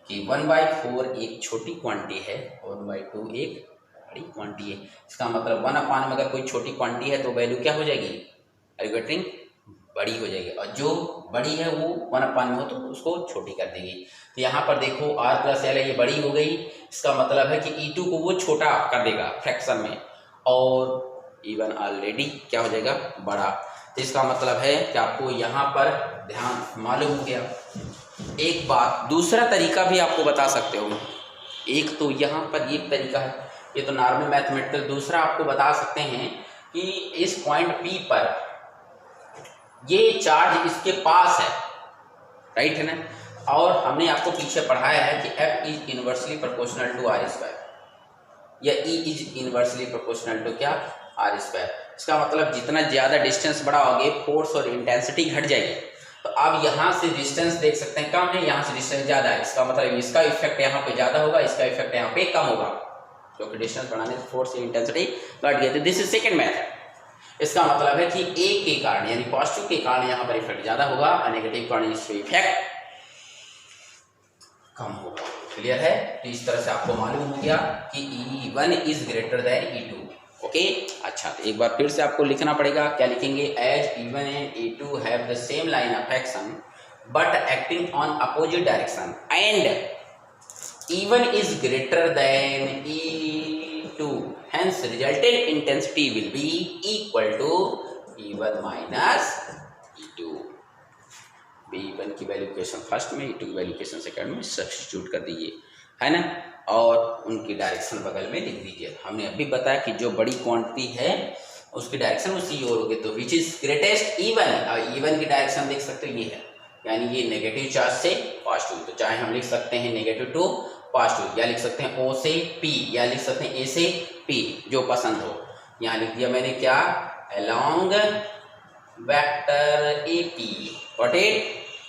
A: कि 1/4 एक छोटी क्वांटिटी है, 1/2 एक बड़ी क्वांटिटी है। इसका मतलब 1/, में अगर कोई छोटी क्वांटिटी है तो वैल्यू क्या हो जाएगी, आर यू गेटिंग, बड़ी हो जाएगी, और जो बड़ी है वो 1/, में हो तो उसको छोटी कर देगी। तो यहाँ पर देखो r+l ये बड़ी हो गई, इसका मतलब है कि E2 को वो छोटा कर देगा फ्रैक्शन में, और E1 ऑलरेडी क्या हो जाएगा, बड़ा। तो इसका मतलब है कि आपको यहाँ पर ध्यान मालूम हो गया। एक बात, दूसरा तरीका भी आपको बता सकते हो। एक तो यहाँ पर ये तरीका है, ये तो नॉर्मल मैथमेटिकल। दूसरा आपको बता सकते हैं कि इस पॉइंट P पर ये चार्ज इसके पास है, राइट है ना, और हमने आपको पीछे पढ़ाया है कि F is inversely proportional to r², या E is inversely proportional to क्या, r²। इसका मतलब जितना ज़्यादा डिस्टेंस बढ़ाओगे फोर्स और इंटेंसिटी घट जाएगी। तो आप यहाँ से डिस्टेंस देख सकते हैं कम है, यहाँ से डिस्टेंस ज़्यादा है, इसका मतलब इसका इफेक्ट यहाँ पे ज़्यादा होगा, इसका इफेक्ट यहाँ पे कम होगा, क्योंकि डिस्टेंस बढ़ाने से फोर्स और इंटेंसिटी घट गई। तो दिस इज सेकेंड मेथड। इसका मतलब है कि A के कारण यानी पॉजिटिव के कारण यहाँ पर इफेक्ट ज़्यादा होगा और नेगेटिव कारण इससे इफेक्ट कम होगा। क्लियर है। तो इस तरह से आपको मालूम हो गया कि E1 is greater than E2। Okay अच्छा, तो एक बार फिर से आपको लिखना पड़ेगा। क्या लिखेंगे, as E1 and E2 have the same line of action but acting on opposite direction and E1 is greater than E2, hence resultant intensity will be equal to E1 minus E2। E1 की value question first में, E2 की value question second में substitute कर दीजिए, है ना, और उनकी डायरेक्शन बगल में लिख दीजिए। हमने अभी बताया कि जो बड़ी क्वांटिटी है उसकी डायरेक्शन उसी ओर होगी, तो विच इज ग्रेटेस्ट E1, और E1 की डायरेक्शन देख सकते हो ये है, यानी ये नेगेटिव चार्ज से पॉजिटिव। तो चाहे हम लिख सकते हैं नेगेटिव टू पॉजिटिव, या लिख सकते हैं O से P, या लिख सकते हैं A से P, जो पसंद हो। यहाँ लिख दिया मैंने क्या, along vector AP, what it,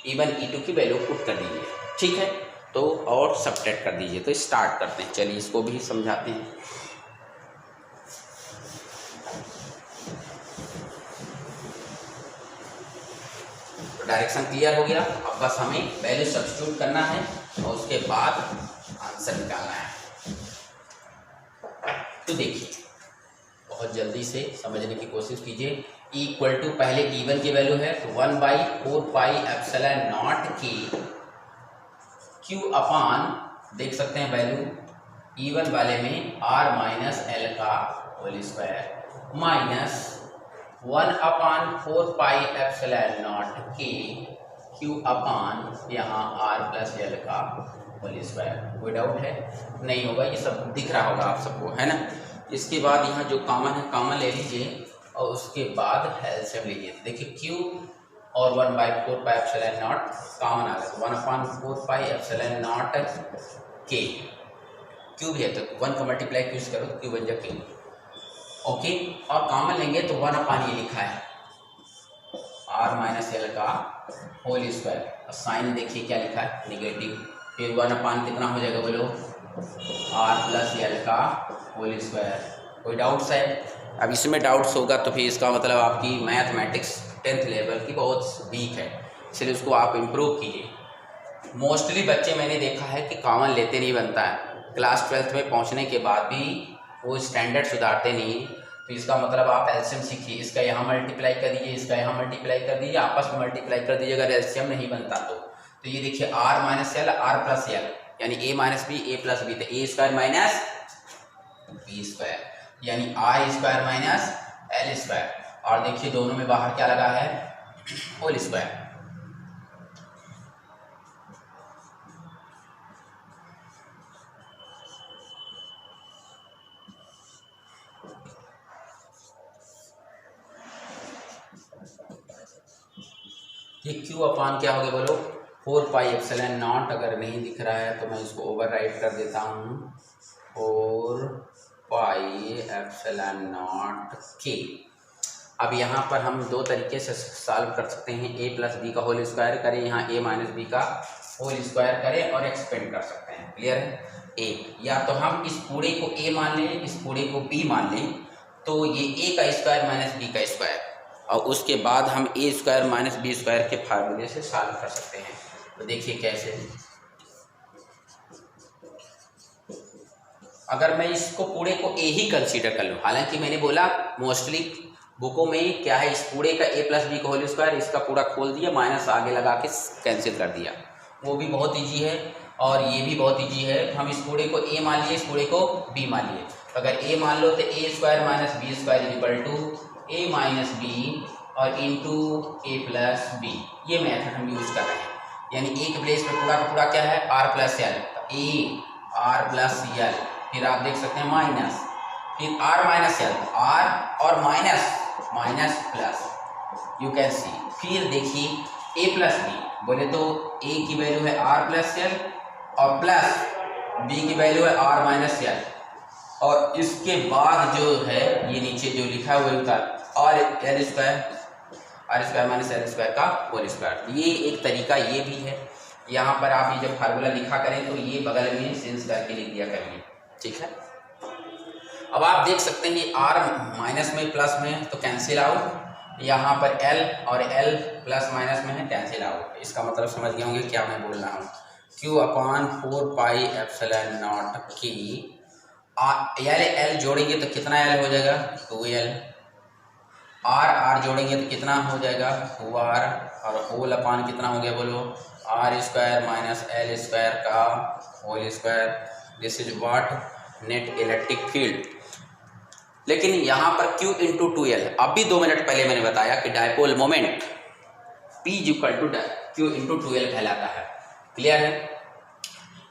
A: E1 E2 की वैल्यू पुट कर दीजिए, ठीक है। तो और सबट्रैक्ट कर दीजिए। तो स्टार्ट करते हैं, चलिए इसको भी समझाते हैं। डायरेक्शन क्लियर हो गया, अब बस हमें वैल्यू सब्स्टिट्यूट करना है और उसके बाद आंसर निकालना है। तो देखिए बहुत जल्दी से समझने की कोशिश कीजिए। इक्वल टू, पहले E1 की वैल्यू है तो 1/4πε0 Q अपान, देख सकते हैं वैल्यू E1 वाले में r-l का होल स्क्वायर माइनस 1/4πε0 Q अपान यहाँ r+l का होल स्क्वायर। कोई डाउट है, नहीं होगा, ये सब दिख रहा होगा आप सबको, है ना। इसके बाद यहाँ जो कॉमन है कॉमन ले लीजिए और उसके बाद एलसीएम लीजिए। देखिए Q और 1/4πε0 कॉमन आ गया, तो 1/4πε0 K, Q भी है तो 1 का मल्टीप्लाई Q करो, Q बन जाए K। ओके, और कॉमन लेंगे तो 1/, ये लिखा है r-l का होल स्क्वायर, और साइन देखिए क्या लिखा है, नेगेटिव, फिर 1/, कितना हो जाएगा बोलो, r+l का होल स्क्वायर। कोई डाउट्स है? अब इसमें डाउट्स होगा तो फिर इसका मतलब आपकी मैथमेटिक्स 10th लेवल की बहुत वीक है, इसलिए उसको आप इम्प्रूव कीजिए। मोस्टली बच्चे मैंने देखा है कि कॉमन लेते नहीं बनता है, क्लास 12th में पहुंचने के बाद भी वो स्टैंडर्ड सुधारते नहीं। तो इसका मतलब आप एलसीएम सीखिए, इसका यहाँ मल्टीप्लाई कर दीजिए, इसका यहाँ मल्टीप्लाई कर दीजिए, आपस में मल्टीप्लाई कर दीजिए अगर एलसीएम नहीं बनता तो ये देखिए r-l r+l यानी a-b a+b, तो a² माइनस b², यानी r² माइनस l², और देखिए दोनों में बाहर क्या लगा है, होल स्क्वायर। ये Q अपान क्या हो गया बोलो, 4πε0। अगर नहीं दिख रहा है तो मैं इसको ओवरराइट कर देता हूँ, 4πε0 K। अब यहाँ पर हम दो तरीके से सॉल्व कर सकते हैं, a प्लस बी का होल स्क्वायर करें, यहाँ a माइनस बी का होल स्क्वायर करें और एक्सपेंड कर सकते हैं। क्लियर है? एक या तो हम इस पूरे को a मान लें, इस पूरे को b मान लें, तो ये a का स्क्वायर माइनस b का स्क्वायर, और उसके बाद हम a square minus b square के फार्मूले से सॉल्व कर सकते हैं। तो देखिए कैसे, अगर मैं इसको पूरे को a ही कंसीडर कर लूँ, हालांकि मैंने बोला मोस्टली बुकों में क्या है, इस पूरे का a प्लस बी का होल स्क्वायर, इसका पूरा खोल दिया, माइनस आगे लगा के कैंसिल कर दिया, वो भी बहुत ईजी है और ये भी बहुत ईजी है। हम इस पूरे को a मान लिए, इस पूरे को b मान लिए, तो अगर a मान लो तो a square minus B square equal to a minus B और इंटू a प्लस बी, ये मेथड हम यूज कर रहे हैं। यानी a के प्लेस में पूरा का पूरा क्या है, r plus L, a r plus L, फिर आप देख सकते हैं माइनस, फिर r माइनस एल, r और minus minus plus, you can सी। फिर देखिए a प्लस बी, बोले तो a की वैल्यू है r प्लस एल और प्लस b की वैल्यू है r माइनस एल, और इसके बाद जो है ये नीचे जो लिखा है वही होता और L square, R square minus L square का होल स्क्वायर। ये एक तरीका ये भी है। यहाँ पर आप ये जब फार्मूला लिखा करें तो ये बगल में सेंस करके लिख दिया करिए, ठीक है। अब आप देख सकते हैं r माइनस में प्लस में तो कैंसिल आउट, यहाँ पर l और l प्लस माइनस में है कैंसिल आउट। इसका मतलब समझ गए होंगे क्या मैं बोल रहा हूँ, q upon 4 pi epsilon not की यार l जोड़ेंगे तो कितना l हो जाएगा 2l, r जोड़ेंगे तो कितना हो जाएगा 2r, और होल अपान कितना हो गया बोलो r square minus L square का whole square. This is what net electric field. लेकिन यहाँ पर Q इंटू 2L, अभी 2 मिनट पहले मैंने बताया कि dipole moment P equal to Q into 2L कहलाता है। क्लियर है?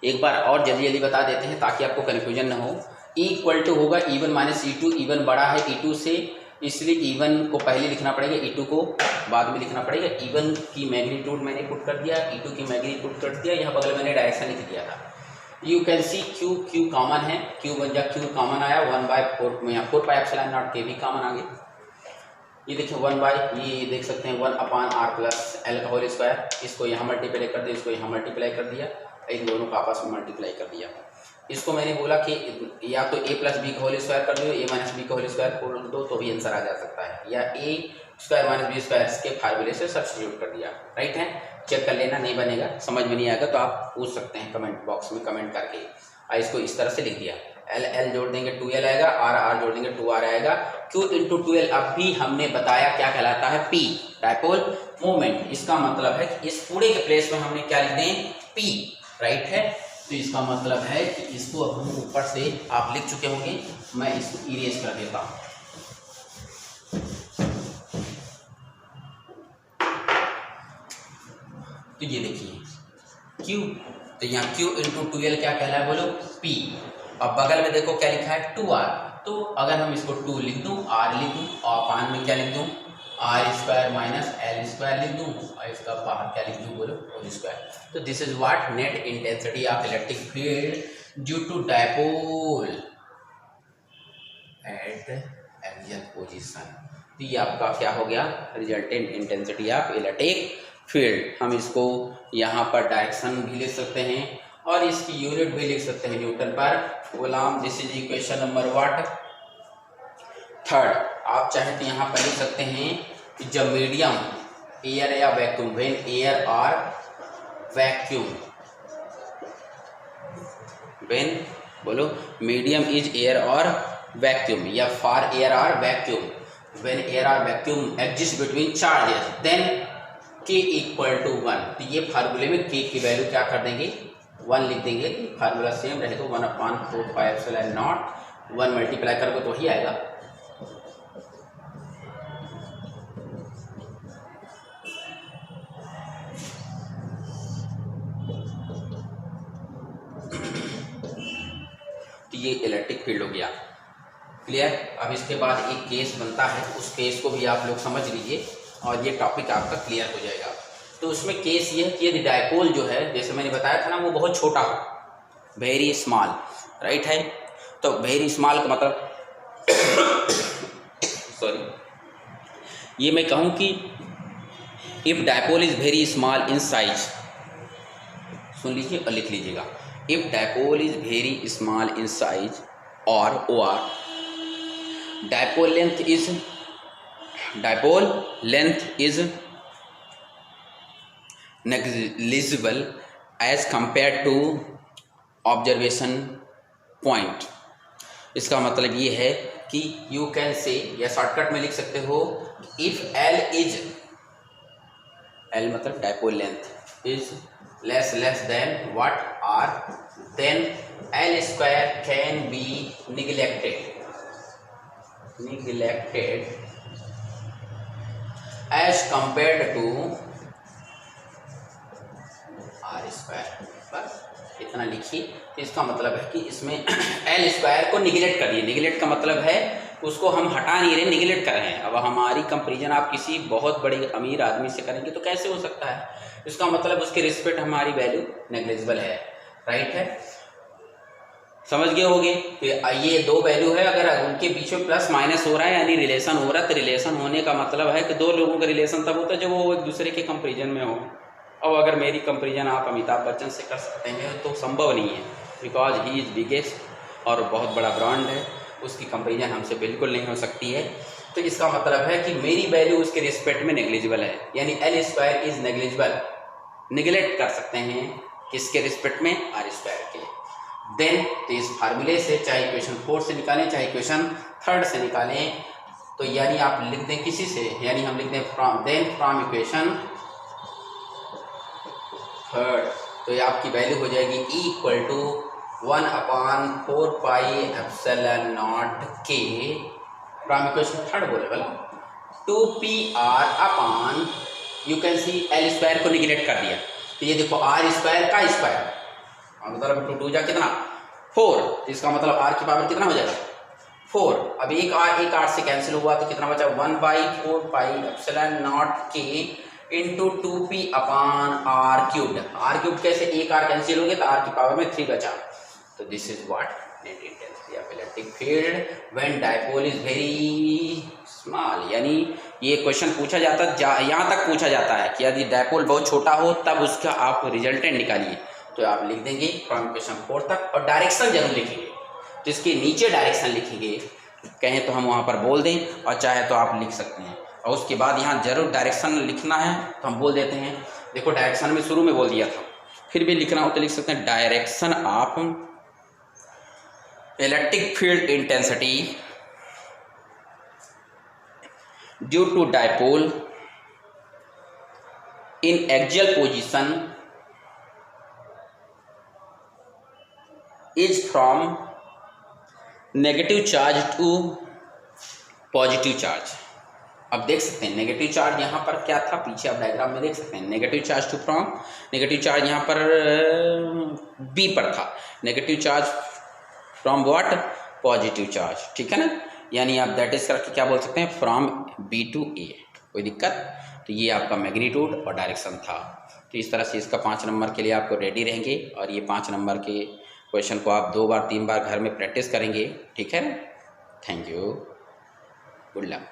A: एक बार और जल्दी जल्दी बता देते हैं ताकि आपको कन्फ्यूजन ना हो। E इक्वल टू होगा E1 माइनस E2, E1 बड़ा है E2 से, इसलिए E1 को पहले लिखना पड़ेगा, E2 को बाद में लिखना पड़ेगा। E1 की मैग्नीट्यूड मैंने पुट कर दिया, E2 की मैग्नीट्यूड कर दिया, यहाँ बगल मैंने डायरेक्शन लिख दिया था। You can C Q common है, Q बन जा, Q कॉमन आया 1/4 में, यहाँ 4 पाई एप्सिलॉन नॉट के भी कॉमन आ गया। ये देखिए 1 बाई, ये देख सकते हैं 1 अपान r प्लस एल का होल स्क्वायर, इसको यहाँ मल्टीप्लाई कर दिया, इसको यहाँ मल्टीप्लाई कर दिया, इन दोनों का आपस में मल्टीप्लाई कर दिया। इसको मैंने बोला कि या तो a प्लस बी का होल स्क्वायर कर दो, a माइनस बी का होल स्क्वायर कर दो तो भी आंसर आ जा सकता है, या a square minus B square के फार्मूले से सब्स्टिट्यूट कर दिया। राइट है, चेक कर लेना, नहीं बनेगा समझ में नहीं आएगा तो आप पूछ सकते हैं कमेंट बॉक्स में कमेंट करके। और इसको इस तरह से लिख दिया, l जोड़ देंगे 2l आएगा, r जोड़ देंगे 2r आएगा। Q इंटू 2l अब भी हमने बताया क्या कहलाता है, P डायपोल मोमेंट। इसका मतलब है कि इस पूरे के प्लेस में हमने क्या लिख दें, P। राइट है, तो इसका मतलब है कि इसको अब हम ऊपर से आप लिख चुके होंगे, मैं इसको इरेज कर देता हूँ। तो ये देखिए Q, तो यहाँ Q इंटू 2L क्या कहला है बोलो, P। अब बगल में देखो क्या लिखा है 2R, तो अगर हम इसको 2 लिख दूँ, R लिख दूँ, और अपान में क्या लिख दूँ, r square minus L square लिख दूँ, और इसका बाहर क्या लिख दूँ बोलो, होल स्क्वायर। तो this is what net intensity of electric field due to dipole at axial position. तो ये आपका क्या हो गया, resultant intensity of electric field. हम इसको यहाँ पर डायरेक्शन भी लिख सकते हैं और इसकी यूनिट भी लिख सकते हैं न्यूटन पर coulomb. This is equation number what, 3rd। आप चाहे तो यहाँ पर लिख सकते हैं कि जब मीडियम एयर या वैक्यूम, व्हेन एयर और वैक्यूम, व्हेन बोलो मीडियम इज एयर और वैक्यूम, या फॉर एयर और वैक्यूम, व्हेन एयर और vacuum exist between charges then K equal to 1। तो ये फार्मूले में K की वैल्यू क्या कर देंगे, 1 लिख देंगे। फार्मूला सेम रहे तो 1/4 पाई एप्सिलॉन नॉट, 1 मल्टीप्लाई करोगे तो ही आएगा। तो ये इलेक्ट्रिक फील्ड हो गया। क्लियर? अब इसके बाद एक केस बनता है, उस केस को भी आप लोग समझ लीजिए और ये टॉपिक आपका क्लियर हो जाएगा। तो उसमें केस ये है कि यदि डायपोल जो है, जैसे मैंने बताया था ना, वो बहुत छोटा हो, वेरी स्मॉल। राइट है, तो वेरी स्मॉल का मतलब सॉरी, ये मैं कहूँ कि if dipole is very small in size, सुन लीजिए और लिख लीजिएगा, if dipole is very small in size और dipole length is negligible as compared to observation point. इसका मतलब ये है कि यू कैन से, या शॉर्टकट में लिख सकते हो, इफ एल मतलब dipole length is less than what R, then L square can be neglected as compared to R square. बस इतना लिखिए। तो इसका मतलब है कि इसमें एल स्क्वायर को निगलेक्ट करिए। निगलेक्ट का मतलब है उसको हम हटा नहीं रहे, निगलेक्ट कर रहे हैं। अब हमारी कंपेरिजन आप किसी बहुत बड़ी अमीर आदमी से करेंगे तो कैसे हो सकता है? इसका मतलब उसके रिस्पेक्ट हमारी वैल्यू नेग्लिजिबल है, राइट है, समझ गए होंगे। तो ये दो वैल्यू है, अगर उनके बीच में प्लस माइनस हो रहा है यानी रिलेशन हो रहा है, तो रिलेशन होने का मतलब है कि दो लोगों का रिलेशन तब होता है जब वो एक दूसरे के कंपेरिजन में हो। अब अगर मेरी कंपेरिजन आप अमिताभ बच्चन से कर सकते हैं तो संभव नहीं है, बिकॉज ही इज़ बिगेस्ट और बहुत बड़ा ब्रांड है, उसकी कंपेरिजन हमसे बिल्कुल नहीं हो सकती है। तो इसका मतलब है कि मेरी वैल्यू उसके रिस्पेक्ट में नेग्लिजिबल है, यानी L square is negligible, neglect कर सकते हैं किसके रिस्पेक्ट में, आर स्क्वायर के। देन तो इस फार्मूले से, चाहे इक्वेशन 4 से निकालें चाहे इक्वेशन 3 से निकालें, तो यानी आप लिख दें किसी से, यानी हम लिख दें फ्रॉम इक्वेशन 3, तो ये आपकी वैल्यू हो जाएगी equal to 1/4 pi epsilon naught K, from equation 3 बोले वाला 2pr upon, you can see L square को निगलेक्ट कर दिया, तो ये देखो आर स्क्वायर का स्क्वायर, मतलब 2 जा कितना 4, तो इसका मतलब r की पावर कितना हो जाएगा 4। अब एक r से कैंसिल हुआ तो कितना बचा 1/4 पाई एप्सिलॉन नॉट के into 2p upon r cubed कैसे, एक r कैंसिल हो गया तो r की पावर में 3 बचा। तो this is what net intensity of electric field when dipole is very small. यानी ये क्वेश्चन पूछा जाता है, यहाँ तक पूछा जाता है कि यदि डायपोल बहुत छोटा हो तब उसका आप रिजल्टेंट निकालिए, तो आप लिख देंगे फ्रॉम क्वेश्चन 4 तक, और डायरेक्शन जरूर लिखेंगे, तो इसके नीचे डायरेक्शन लिखेंगे, कहें तो हम वहाँ पर बोल दें और चाहे तो आप लिख सकते हैं, और उसके बाद यहाँ जरूर डायरेक्शन लिखना है तो हम बोल देते हैं। देखो डायरेक्शन में शुरू में बोल दिया था, फिर भी लिखना हो तो लिख सकते हैं direction of electric field intensity due to dipole in axial position is from negative charge to positive charge. अब देख सकते हैं नेगेटिव चार्ज यहाँ पर क्या था, पीछे आप डायग्राम में देख सकते हैं, negative charge to from, negative charge यहाँ पर बी पर था, negative charge from what, positive charge, ठीक है ना। यानी आप दैट इज करके क्या बोल सकते हैं, फ्रॉम बी टू ए, कोई दिक्कत। तो ये आपका मैग्नीट्यूड और डायरेक्शन था। तो इस तरह से इसका 5 नंबर के लिए आपको रेडी रहेंगे, और ये 5 नंबर के क्वेश्चन को आप 2 बार 3 बार घर में प्रैक्टिस करेंगे, ठीक है। Thank you, good luck.